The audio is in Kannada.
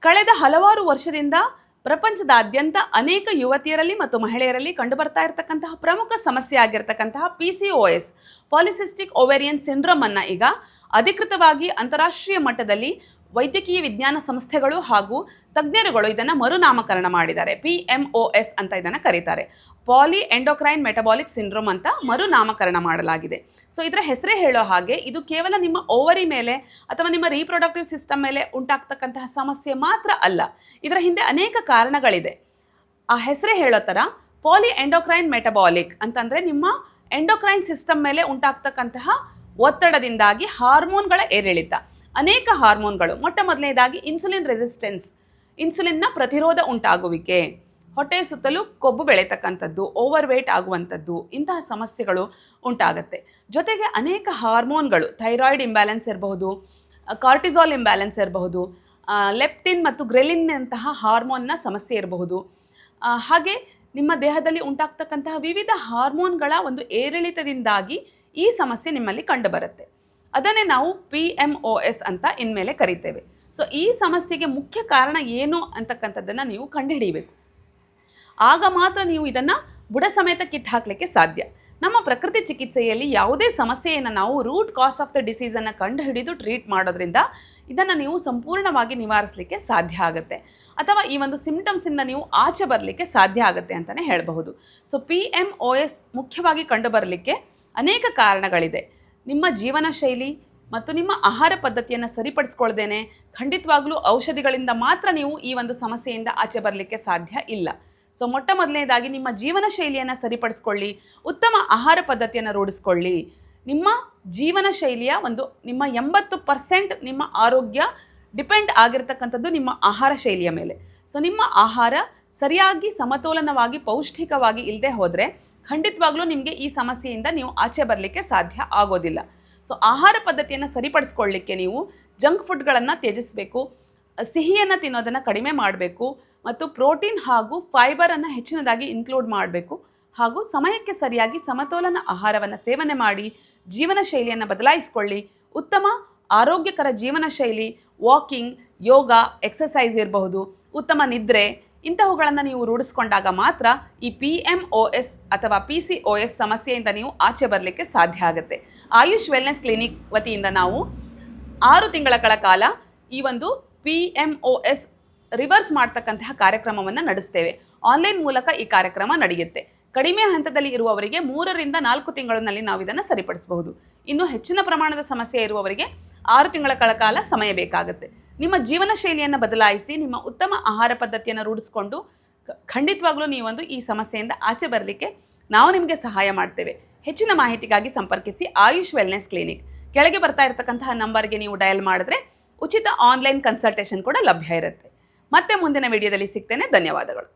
ಕಳೆದ ಹಲವಾರು ವರ್ಷದಿಂದ ಪ್ರಪಂಚದಾದ್ಯಂತ ಅನೇಕ ಯುವತಿಯರಲ್ಲಿ ಮತ್ತು ಮಹಿಳೆಯರಲ್ಲಿ ಕಂಡುಬರ್ತಾ ಇರತಕ್ಕಂತಹ ಪ್ರಮುಖ ಸಮಸ್ಯೆ ಆಗಿರತಕ್ಕಂತಹ PCOS ಪಾಲಿಸಿಸ್ಟಿಕ್ ಓವೇರಿಯನ್ ಸಿಂಡ್ರೋಮ್ ಅನ್ನು ಈಗ ಅಧಿಕೃತವಾಗಿ ಅಂತಾರಾಷ್ಟ್ರೀಯ ಮಟ್ಟದಲ್ಲಿ ವೈದ್ಯಕೀಯ ವಿಜ್ಞಾನ ಸಂಸ್ಥೆಗಳು ಹಾಗೂ ತಜ್ಞರುಗಳು ಇದನ್ನು ಮರುನಾಮಕರಣ ಮಾಡಿದ್ದಾರೆ. PMOS ಅಂತ ಇದನ್ನು ಕರೀತಾರೆ. ಪಾಲಿ ಎಂಡೋಕ್ರೈನ್ ಮೆಟಬಾಲಿಕ್ ಸಿಂಡ್ರೋಮ್ ಅಂತ ಮರುನಾಮಕರಣ ಮಾಡಲಾಗಿದೆ. ಸೊ ಇದರ ಹೆಸರೇ ಹೇಳೋ ಹಾಗೆ ಇದು ಕೇವಲ ನಿಮ್ಮ ಓವರಿ ಮೇಲೆ ಅಥವಾ ನಿಮ್ಮ ರೀಪ್ರೊಡಕ್ಟಿವ್ ಸಿಸ್ಟಮ್ ಮೇಲೆ ಉಂಟಾಗ್ತಕ್ಕಂತಹ ಸಮಸ್ಯೆ ಮಾತ್ರ ಅಲ್ಲ. ಇದರ ಹಿಂದೆ ಅನೇಕ ಕಾರಣಗಳಿದೆ. ಆ ಹೆಸರೇ ಹೇಳೋ ಥರ ಪಾಲಿ ಎಂಡೋಕ್ರೈನ್ ಮೆಟಬಾಲಿಕ್ ಅಂತಂದರೆ ನಿಮ್ಮ ಎಂಡೋಕ್ರೈನ್ ಸಿಸ್ಟಮ್ ಮೇಲೆ ಉಂಟಾಗ್ತಕ್ಕಂತಹ ಒತ್ತಡದಿಂದಾಗಿ ಹಾರ್ಮೋನ್ಗಳ ಏರಿಳಿತ. ಅನೇಕ ಹಾರ್ಮೋನ್ಗಳು, ಮೊಟ್ಟ ಮೊದಲನೇದಾಗಿ ಇನ್ಸುಲಿನ್ ರೆಸಿಸ್ಟೆನ್ಸ್, ಇನ್ಸುಲಿನ್ನ ಪ್ರತಿರೋಧ ಉಂಟಾಗುವಿಕೆ, ಹೊಟ್ಟೆ ಸುತ್ತಲೂ ಕೊಬ್ಬು ಬೆಳೀತಕ್ಕಂಥದ್ದು, ಓವರ್ ವೇಟ್ ಆಗುವಂಥದ್ದು, ಇಂತಹ ಸಮಸ್ಯೆಗಳು ಉಂಟಾಗುತ್ತೆ. ಜೊತೆಗೆ ಅನೇಕ ಹಾರ್ಮೋನ್ಗಳು, ಥೈರಾಯ್ಡ್ ಇಂಬ್ಯಾಲೆನ್ಸ್ ಇರಬಹುದು, ಕಾರ್ಟಿಸಾಲ್ ಇಂಬ್ಯಾಲೆನ್ಸ್ ಇರಬಹುದು, ಲೆಪ್ಟಿನ್ ಮತ್ತು ಗ್ರೆಲಿನ್ನಂತಹ ಹಾರ್ಮೋನ್ನ ಸಮಸ್ಯೆ ಇರಬಹುದು. ಹಾಗೆ ನಿಮ್ಮ ದೇಹದಲ್ಲಿ ಉಂಟಾಗ್ತಕ್ಕಂತಹ ವಿವಿಧ ಹಾರ್ಮೋನ್ಗಳ ಒಂದು ಏರಿಳಿತದಿಂದಾಗಿ ಈ ಸಮಸ್ಯೆ ನಿಮ್ಮಲ್ಲಿ ಕಂಡುಬರುತ್ತೆ. ಅದನ್ನೇ ನಾವು PMOS ಅಂತ ಇನ್ಮೇಲೆ ಕರಿತೇವೆ. ಸೊ ಈ ಸಮಸ್ಯೆಗೆ ಮುಖ್ಯ ಕಾರಣ ಏನು ಅಂತಕ್ಕಂಥದ್ದನ್ನು ನೀವು ಕಂಡುಹಿಡಿಯಬೇಕು. ಆಗ ಮಾತ್ರ ನೀವು ಇದನ್ನು ಬುಡ ಸಮೇತ ಕಿತ್ತು ಹಾಕಲಿಕ್ಕೆ ಸಾಧ್ಯ. ನಮ್ಮ ಪ್ರಕೃತಿ ಚಿಕಿತ್ಸೆಯಲ್ಲಿ ಯಾವುದೇ ಸಮಸ್ಯೆಯನ್ನು ನಾವು ರೂಟ್ ಕಾಸ್ ಆಫ್ ದ ಡಿಸೀಸನ್ನು ಕಂಡುಹಿಡಿದು ಟ್ರೀಟ್ ಮಾಡೋದ್ರಿಂದ ಇದನ್ನು ನೀವು ಸಂಪೂರ್ಣವಾಗಿ ನಿವಾರಿಸಲಿಕ್ಕೆ ಸಾಧ್ಯ ಆಗುತ್ತೆ, ಅಥವಾ ಈ ಒಂದು ಸಿಂಪ್ಟಮ್ಸಿಂದ ನೀವು ಆಚೆ ಬರಲಿಕ್ಕೆ ಸಾಧ್ಯ ಆಗುತ್ತೆ ಅಂತಲೇ ಹೇಳಬಹುದು. ಸೊ PMOS ಮುಖ್ಯವಾಗಿ ಕಂಡುಬರಲಿಕ್ಕೆ ಅನೇಕ ಕಾರಣಗಳಿದೆ. ನಿಮ್ಮ ಜೀವನ ಶೈಲಿ ಮತ್ತು ನಿಮ್ಮ ಆಹಾರ ಪದ್ಧತಿಯನ್ನು ಸರಿಪಡಿಸ್ಕೊಳ್ದೇನೆ ಖಂಡಿತವಾಗ್ಲೂ ಔಷಧಿಗಳಿಂದ ಮಾತ್ರ ನೀವು ಈ ಒಂದು ಸಮಸ್ಯೆಯಿಂದ ಆಚೆ ಬರಲಿಕ್ಕೆ ಸಾಧ್ಯ ಇಲ್ಲ. ಸೊ ಮೊಟ್ಟ ಮೊದಲನೇದಾಗಿ ನಿಮ್ಮ ಜೀವನ ಶೈಲಿಯನ್ನು ಸರಿಪಡಿಸ್ಕೊಳ್ಳಿ, ಉತ್ತಮ ಆಹಾರ ಪದ್ಧತಿಯನ್ನು ರೂಢಿಸ್ಕೊಳ್ಳಿ. ನಿಮ್ಮ ಜೀವನ ಶೈಲಿಯ ನಿಮ್ಮ 80% ನಿಮ್ಮ ಆರೋಗ್ಯ ಡಿಪೆಂಡ್ ಆಗಿರ್ತಕ್ಕಂಥದ್ದು ನಿಮ್ಮ ಆಹಾರ ಶೈಲಿಯ ಮೇಲೆ. ಸೊ ನಿಮ್ಮ ಆಹಾರ ಸರಿಯಾಗಿ ಸಮತೋಲನವಾಗಿ ಪೌಷ್ಟಿಕವಾಗಿ ಇಲ್ಲದೆ ಹೋದರೆ ಖಂಡಿತವಾಗ್ಲೂ ನಿಮಗೆ ಈ ಸಮಸ್ಯೆಯಿಂದ ನೀವು ಆಚೆ ಬರಲಿಕ್ಕೆ ಸಾಧ್ಯ ಆಗೋದಿಲ್ಲ. ಸೊ ಆಹಾರ ಪದ್ಧತಿಯನ್ನು ಸರಿಪಡಿಸ್ಕೊಳ್ಳಿಕ್ಕೆ ನೀವು ಜಂಕ್ ಫುಡ್ಗಳನ್ನು ತ್ಯಜಿಸಬೇಕು, ಸಿಹಿಯನ್ನು ತಿನ್ನೋದನ್ನು ಕಡಿಮೆ ಮಾಡಬೇಕು, ಮತ್ತು ಪ್ರೋಟೀನ್ ಹಾಗೂ ಫೈಬರನ್ನು ಹೆಚ್ಚಿನದಾಗಿ ಇನ್ಕ್ಲೂಡ್ ಮಾಡಬೇಕು, ಹಾಗೂ ಸಮಯಕ್ಕೆ ಸರಿಯಾಗಿ ಸಮತೋಲನ ಆಹಾರವನ್ನು ಸೇವನೆ ಮಾಡಿ ಜೀವನ ಶೈಲಿಯನ್ನು ಬದಲಾಯಿಸಿಕೊಳ್ಳಿ. ಉತ್ತಮ ಆರೋಗ್ಯಕರ ಜೀವನ ಶೈಲಿ, ವಾಕಿಂಗ್, ಯೋಗ, ಎಕ್ಸಸೈಸ್ ಇರಬಹುದು, ಉತ್ತಮ ನಿದ್ರೆ, ಇಂತಹವುಗಳನ್ನು ನೀವು ರೂಢಿಸ್ಕೊಂಡಾಗ ಮಾತ್ರ ಈ PMOS ಅಥವಾ PCOS ಸಮಸ್ಯೆಯಿಂದ ನೀವು ಆಚೆ ಬರಲಿಕ್ಕೆ ಸಾಧ್ಯ ಆಗುತ್ತೆ. ಆಯುಷ್ ವೆಲ್ನೆಸ್ ಕ್ಲಿನಿಕ್ ವತಿಯಿಂದ ನಾವು 6 ತಿಂಗಳ ಕಾಲ ಈ ಒಂದು PMOS ರಿವರ್ಸ್ ಮಾಡ್ತಕ್ಕಂತಹ ಕಾರ್ಯಕ್ರಮವನ್ನು ನಡೆಸ್ತೇವೆ. ಆನ್ಲೈನ್ ಮೂಲಕ ಈ ಕಾರ್ಯಕ್ರಮ ನಡೆಯುತ್ತೆ. ಕಡಿಮೆ ಹಂತದಲ್ಲಿ ಇರುವವರಿಗೆ 3 ರಿಂದ 4 ತಿಂಗಳಲ್ಲಿ ನಾವು ಇದನ್ನು ಸರಿಪಡಿಸಬಹುದು. ಇನ್ನು ಹೆಚ್ಚಿನ ಪ್ರಮಾಣದ ಸಮಸ್ಯೆ ಇರುವವರಿಗೆ 6 ತಿಂಗಳ ಕಾಲ ಸಮಯ ಬೇಕಾಗುತ್ತೆ. ನಿಮ್ಮ ಜೀವನ ಶೈಲಿಯನ್ನು ಬದಲಾಯಿಸಿ ನಿಮ್ಮ ಉತ್ತಮ ಆಹಾರ ಪದ್ಧತಿಯನ್ನು ರೂಢಿಸ್ಕೊಂಡು ಖಂಡಿತವಾಗ್ಲೂ ನೀವೊಂದು ಈ ಸಮಸ್ಯೆಯಿಂದ ಆಚೆ ಬರಲಿಕ್ಕೆ ನಾವು ನಿಮಗೆ ಸಹಾಯ ಮಾಡ್ತೇವೆ. ಹೆಚ್ಚಿನ ಮಾಹಿತಿಗಾಗಿ ಸಂಪರ್ಕಿಸಿ ಆಯುಷ್ ವೆಲ್ನೆಸ್ ಕ್ಲಿನಿಕ್. ಕೆಳಗೆ ಬರ್ತಾ ಇರತಕ್ಕಂತಹ ನಂಬರ್ಗೆ ನೀವು ಡಯಲ್ ಮಾಡಿದ್ರೆ ಉಚಿತ ಆನ್ಲೈನ್ ಕನ್ಸಲ್ಟೇಷನ್ ಕೂಡ ಲಭ್ಯ ಇರುತ್ತೆ. ಮತ್ತೆ ಮುಂದಿನ ವಿಡಿಯೋದಲ್ಲಿ ಸಿಗ್ತೇನೆ. ಧನ್ಯವಾದಗಳು.